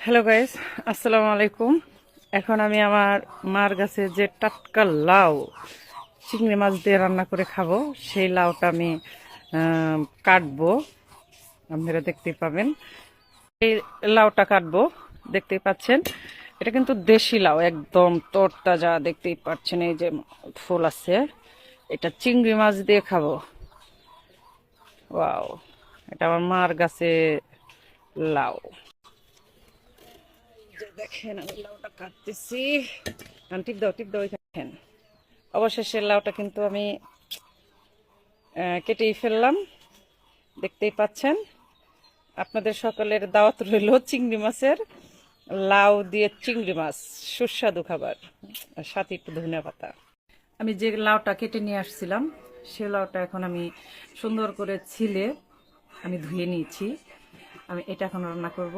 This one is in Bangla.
হ্যালো গাইস, আসসালামু আলাইকুম। এখন আমি আমার মার গাছে যে টাটকা লাউ চিংড়ি মাছ দিয়ে রান্না করে খাবো, সেই লাউটা আমি কাটবো। আপনারা দেখতেই পাবেন এই লাউটা কাটবো, দেখতেই পাচ্ছেন। এটা কিন্তু দেশি লাউ, একদম তরতাজা, দেখতেই পাচ্ছেন। এই যে ফুল আছে, এটা চিংড়ি মাছ দিয়ে খাবো। ওয়াও, এটা আমার মার গাছে লাউ। যে দেখেন আমি লাউটা কাটতেছি। টিপ দাও, টিপ দাও, দেখেন। অবশেষে লাউটা কিন্তু আমি কেটেই ফেললাম, দেখতেই পাচ্ছেন। আপনাদের সকলের দাওয়াত রইল চিংড়ি মাছের, লাউ দিয়ে চিংড়ি মাছ, সুস্বাদু খাবার, আর সাথে একটু ধনিয়া পাতা। আমি যে লাউটা কেটে নিয়ে আসছিলাম, সে লাউটা এখন আমি সুন্দর করে ছিলে আমি ধুয়ে নিয়েছি। আমি এটা এখন রান্না করব।